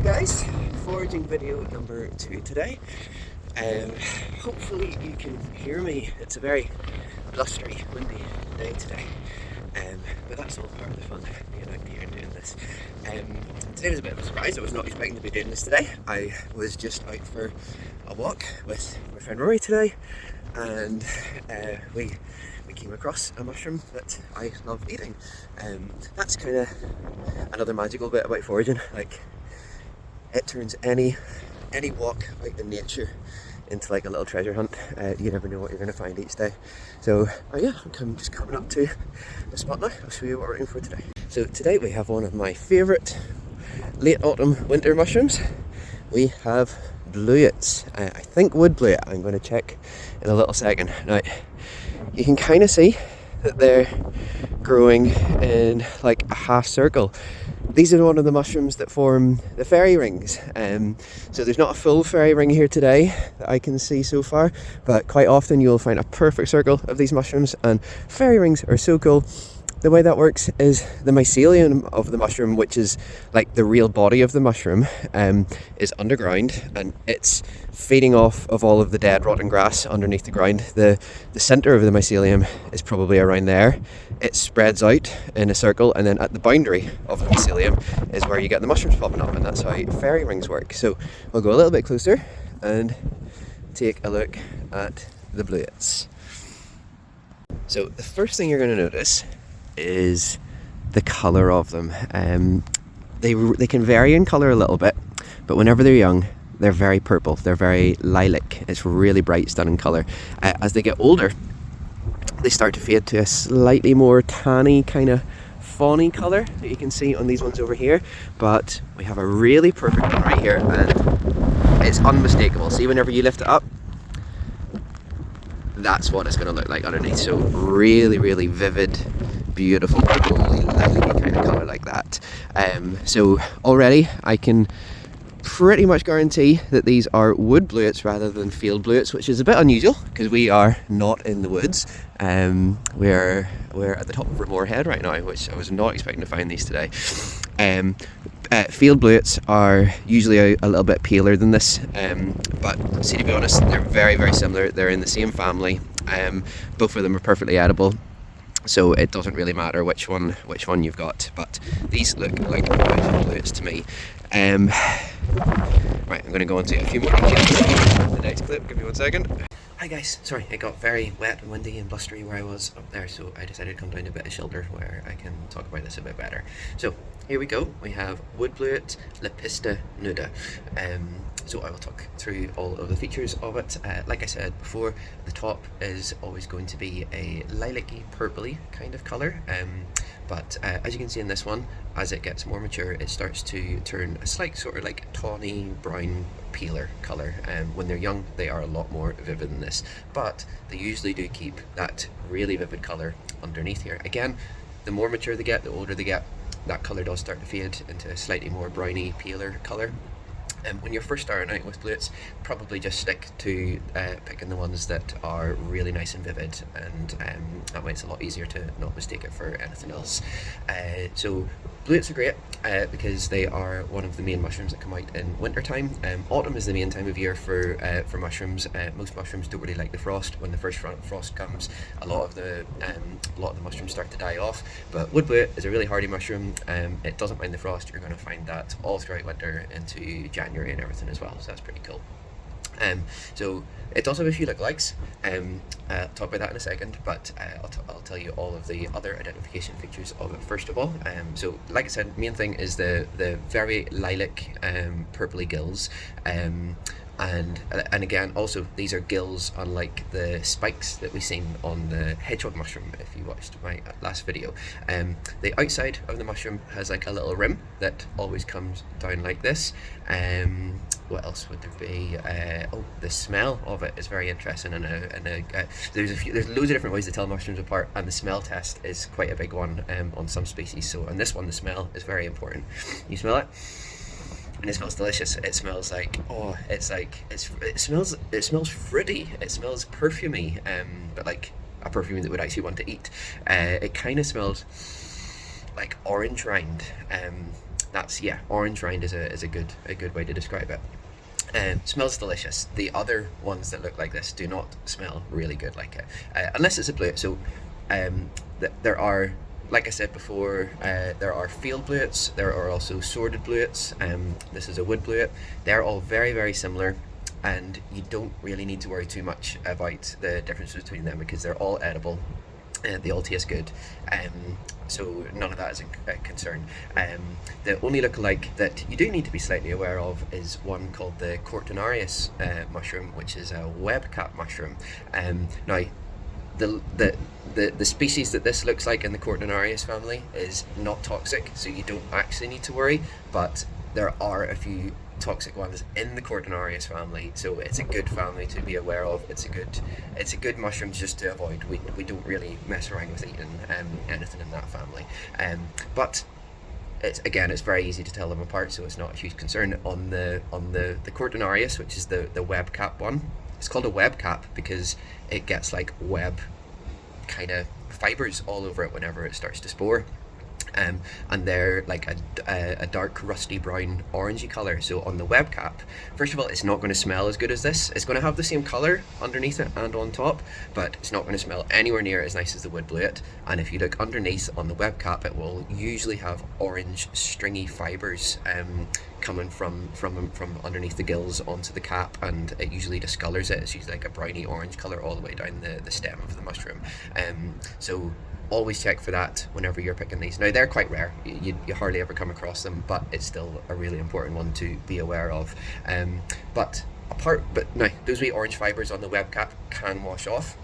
Guys, foraging video number 2 today. Hopefully you can hear me. It's a very blustery, windy day today, but that's all part of the fun, being out here and doing this. Today was a bit of a surprise. I was not expecting to be doing this today. I was just out for a walk with my friend Rory today, and we came across a mushroom that I love eating. That's kind of another magical bit about foraging. Like, it turns any walk out in nature into like a little treasure hunt. You never know what you're going to find each day. So yeah, I'm just coming up to the spot now. I'll show you what we're in for today. So today we have one of my favourite late autumn winter mushrooms. We have blewits. I think wood blewit. I'm going to check in a little second. Now you can kind of see that they're growing in like a half circle. These are one of the mushrooms that form the fairy rings. So there's not a full fairy ring here today that I can see so far, but quite often you'll find a perfect circle of these mushrooms, and fairy rings are so cool. The way that works is the mycelium of the mushroom, which is like the real body of the mushroom, is underground, and it's feeding off of all of the dead rotten grass underneath the ground. The centre of the mycelium is probably around there. It spreads out in a circle, and then at the boundary of the mycelium is where you get the mushrooms popping up, and that's how fairy rings work. So we'll go a little bit closer and take a look at the blewits. So the first thing you're going to notice is the colour of them. They can vary in colour a little bit, but whenever they're young, they're very purple. They're very lilac. It's really bright, stunning colour. As they get older, they start to fade to a slightly more tanny, kind of fawny colour that you can see on these ones over here. But we have a really perfect one right here, and it's unmistakable. See, whenever you lift it up, that's what it's going to look like underneath. So really, really vivid, beautiful, lilac kind of colour like that. So already I can pretty much guarantee that these are wood blewits rather than field blewits, which is a bit unusual because we are not in the woods. We're at the top of Ramore Head right now, which I was not expecting to find these today. Field blewits are usually a little bit paler than this, but see, to be honest, they're very, very similar. They're in the same family. Both of them are perfectly edible, so it doesn't really matter which one you've got. But these look like blewits to me. Right, I'm going to go on to a few more details in the next clip. Give me 1 second. Hi guys, sorry, it got very wet and windy and blustery where I was up there, so I decided to come down to a bit of shelter where I can talk about this a bit better. So here we go. We have wood blewit Lepista nuda. So I will talk through all of the features of it. Like I said before, the top is always going to be a lilac-y, purpley kind of colour. But as you can see in this one, as it gets more mature, it starts to turn a slight sort of like tawny brown peeler colour. When they're young, they are a lot more vivid than this, but they usually do keep that really vivid colour underneath here. Again, the more mature they get, the older they get, that colour does start to fade into a slightly more browny peeler colour. When you're first starting out with blewits, probably just stick to picking the ones that are really nice and vivid, and that way it's a lot easier to not mistake it for anything else. So blewits are great because they are one of the main mushrooms that come out in winter time. Autumn is the main time of year for mushrooms. Most mushrooms don't really like the frost. When the first frost comes, a lot of the mushrooms start to die off. But wood blewit is a really hardy mushroom. It doesn't mind the frost. You're going to find that all throughout winter into January and everything as well, so that's pretty cool. So it does have a few lookalikes. I'll talk about that in a second, but I'll tell you all of the other identification features of it first of all. So like I said, main thing is the very lilac purpley gills. And again, also these are gills, unlike the spikes that we've seen on the hedgehog mushroom if you watched my last video. The outside of the mushroom has like a little rim that always comes down like this. What else would there be? The smell of it is very interesting, there's loads of different ways to tell mushrooms apart, and the smell test is quite a big one on some species. So on this one, the smell is very important. You smell it? And it smells delicious. It smells like, it smells fruity. It smells perfumey, but like a perfume that would actually want to eat. It kind of smells like orange rind. that's, yeah, orange rind is a good way to describe it. Smells delicious. The other ones that look like this do not smell really good like it, unless it's a blewit. So there are, like I said before, there are field blewits, there are also sworded blewits. This is a wood blewit. They're all very similar, and you don't really need to worry too much about the difference between them because they're all edible. They all taste good, so none of that is a concern. The only lookalike that you do need to be slightly aware of is one called the Cortinarius mushroom, which is a webcap mushroom. Now, the species that this looks like in the Cortinarius family is not toxic, so you don't actually need to worry, but there are a few toxic ones in the Cortinarius family, so it's a good family to be aware of. It's a good mushroom just to avoid. We don't really mess around with eating anything in that family, but it's very easy to tell them apart, so it's not a huge concern. On the Cortinarius, which is the web cap one, it's called a web cap because it gets like web kind of fibers all over it whenever it starts to spore. And they're like a dark rusty brown orangey colour. So on the web cap, first of all, it's not going to smell as good as this. It's going to have the same colour underneath it and on top, but it's not going to smell anywhere near as nice as the wood blewit. And if you look underneath on the web cap, it will usually have orange stringy fibres coming from underneath the gills onto the cap, and it usually discolours it. It's usually like a browny orange colour all the way down the stem of the mushroom. So always check for that whenever you're picking these. Now, they're quite rare, you hardly ever come across them, but it's still a really important one to be aware of. But now, those wee orange fibres on the web cap can wash off,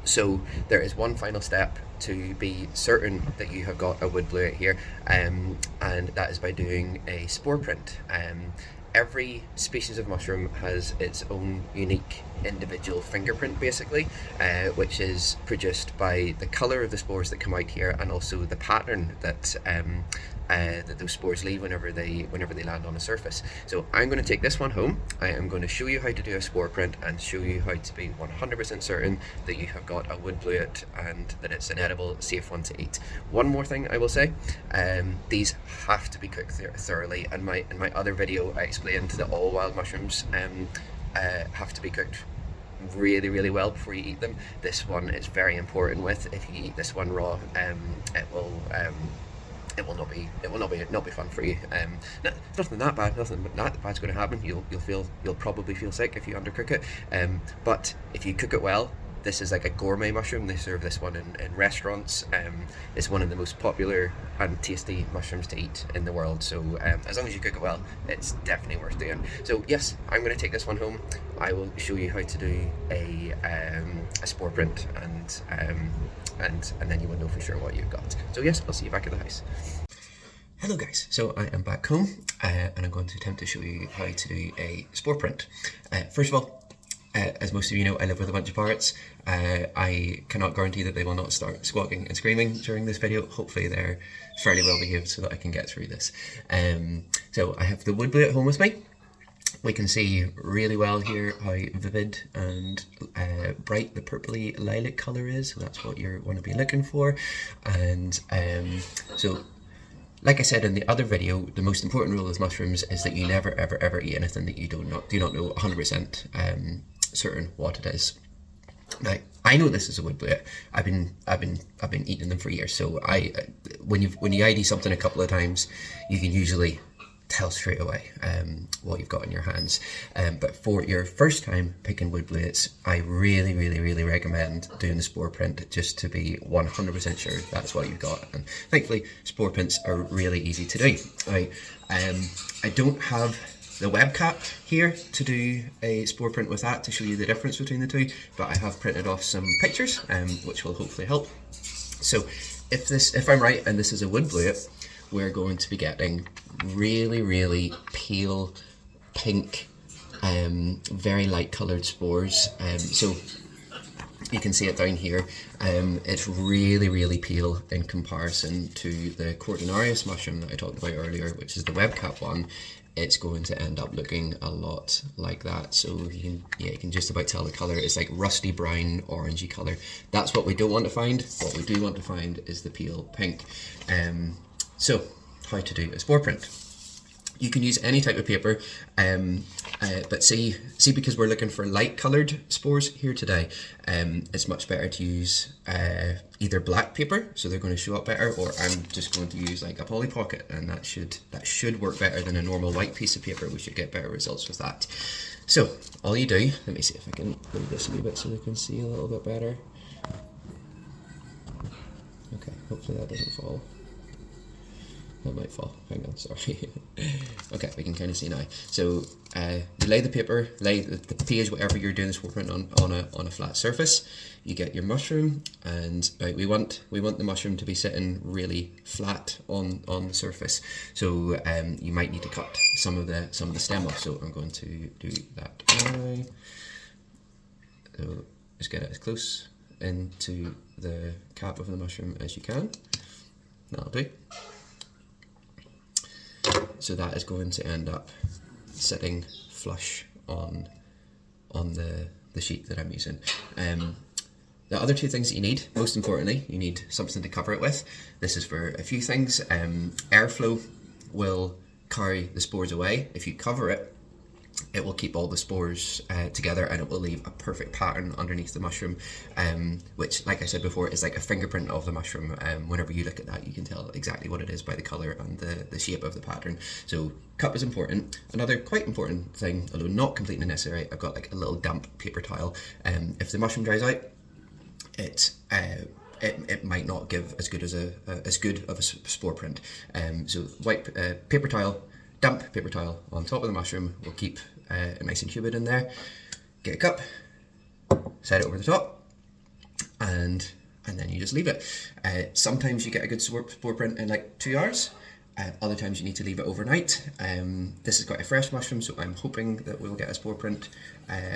so there is one final step to be certain that you have got a wood blewit here, and that is by doing a spore print. Every species of mushroom has its own unique individual fingerprint, basically, which is produced by the colour of the spores that come out here, and also the pattern that those spores leave whenever they land on a surface. So I'm going to take this one home. I am going to show you how to do a spore print and show you how to be 100% certain that you have got a wood blewit and that it's an edible, safe one to eat. One more thing I will say, these have to be cooked thoroughly. And in my other video I explained that all wild mushrooms have to be cooked really well before you eat them. This one is very important with. If you eat this one raw, it will not be fun for you. Nothing that bad. Nothing that bad's going to happen. You'll probably feel sick if you undercook it. But if you cook it well, this is like a gourmet mushroom. They serve this one in restaurants. It's one of the most popular and tasty mushrooms to eat in the world. So as long as you cook it well, it's definitely worth doing. So yes, I'm going to take this one home. I will show you how to do a spore print, and then you will know for sure what you've got. So yes, I'll see you back at the house. Hello guys, so I am back home, and I'm going to attempt to show you how to do a spore print. First of all, as most of you know, I live with a bunch of parrots. I cannot guarantee that they will not start squawking and screaming during this video. Hopefully they're fairly well behaved so that I can get through this. So I have the wood blewit at home with me. We can see really well here how vivid and bright the purpley lilac colour is, so that's what you want to be looking for. And so, like I said in the other video, the most important rule with mushrooms is that you never ever eat anything that you do not know 100% certain what it is. Now, I know this is a wood blewit. I've been eating them for years, so when you ID something a couple of times, you can usually tell straight away what you've got in your hands. But for your first time picking wood blewits, I really recommend doing the spore print just to be 100% sure that's what you've got. And thankfully, spore prints are really easy to do. I don't have the web cap here to do a spore print with that to show you the difference between the two, but I have printed off some pictures, which will hopefully help. So if I'm right and this is a wood blewit, we're going to be getting really pale pink, very light coloured spores. So you can see it down here. It's really pale in comparison to the Cortinarius mushroom that I talked about earlier, which is the web cap one. It's going to end up looking a lot like that. So you can just about tell the colour. It's like rusty brown, orangey colour. That's what we don't want to find. What we do want to find is the pale pink. So how to do a spore print. You can use any type of paper, but see because we're looking for light coloured spores here today, it's much better to use either black paper, so they're going to show up better, or I'm just going to use like a Polly Pocket, and that should work better than a normal white piece of paper. We should get better results with that. So all you do, let me see if I can move this a wee bit so we can see a little bit better. Okay, hopefully that doesn't fall. That might fall. Hang on, sorry. Okay, we can kind of see now. So you lay the paper, lay the page, whatever you're doing the spore print on a flat surface. You get your mushroom, and we want the mushroom to be sitting really flat on the surface. So you might need to cut some of the stem off. So I'm going to do that now. So just get it as close into the cap of the mushroom as you can. That'll do. So that is going to end up sitting flush on the sheet that I'm using. The other two things that you need, most importantly, you need something to cover it with. This is for a few things. Airflow will carry the spores away. If you cover it, it will keep all the spores together, and it will leave a perfect pattern underneath the mushroom, which, like I said before, is like a fingerprint of the mushroom. Whenever you look at that, you can tell exactly what it is by the colour and the shape of the pattern. So cup is important. Another quite important thing, although not completely necessary, I've got like a little damp paper towel. If the mushroom dries out, it might not give as good of a spore print. So white paper towel, damp paper towel on top of the mushroom will keep it nice and humid in there. Get a cup, set it over the top, and then you just leave it. Sometimes you get a good spore print in like 2 hours. Other times you need to leave it overnight. This is quite a fresh mushroom, so I'm hoping that we'll get a spore print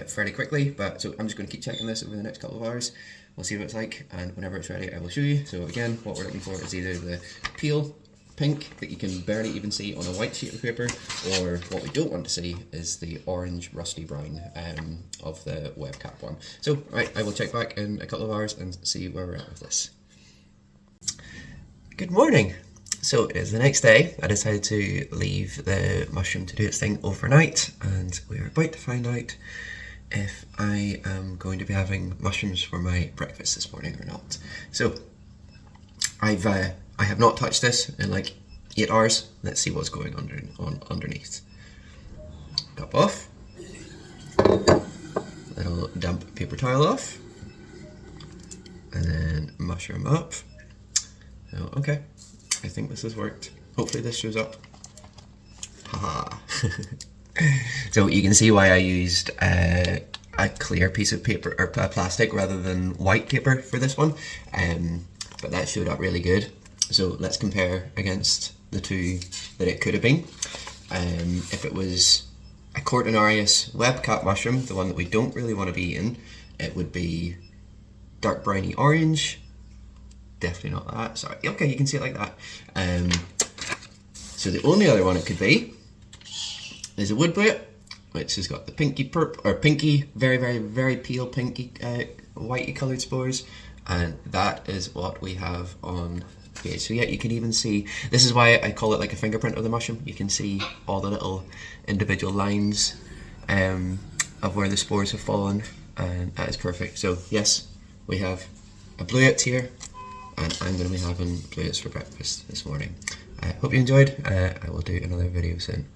fairly quickly. So I'm just going to keep checking this over the next couple of hours. We'll see what it's like, and whenever it's ready, I will show you. So again, what we're looking for is either the peel pink that you can barely even see on a white sheet of paper, or what we don't want to see is the orange rusty brown of the web cap one. So right, I will check back in a couple of hours and see where we're at with this. Good morning. So it is the next day. I decided to leave the mushroom to do its thing overnight, and we are about to find out if I am going to be having mushrooms for my breakfast this morning or not. So I have not touched this in like 8 hours. Let's see what's going on underneath. Cup off. Little damp paper towel off. And then mushroom up. So, okay. I think this has worked. Hopefully this shows up. Haha. So you can see why I used a clear piece of paper or plastic rather than white paper for this one. But that showed up really good. So let's compare against the two that it could have been. If it was a Cortinarius web cap mushroom, the one that we don't really want to be eating, it would be dark browny orange. Definitely not that. Sorry. Okay, you can see it like that. So the only other one it could be is a wood blewit, which has got the pinky, very, very, very pale pinky, whitey coloured spores, and that is what we have on page. So yeah, you can even see, this is why I call it like a fingerprint of the mushroom. You can see all the little individual lines of where the spores have fallen, and that is perfect. So yes, we have a blewit here, and I'm going to be having blewits for breakfast this morning. I hope you enjoyed. I will do another video soon.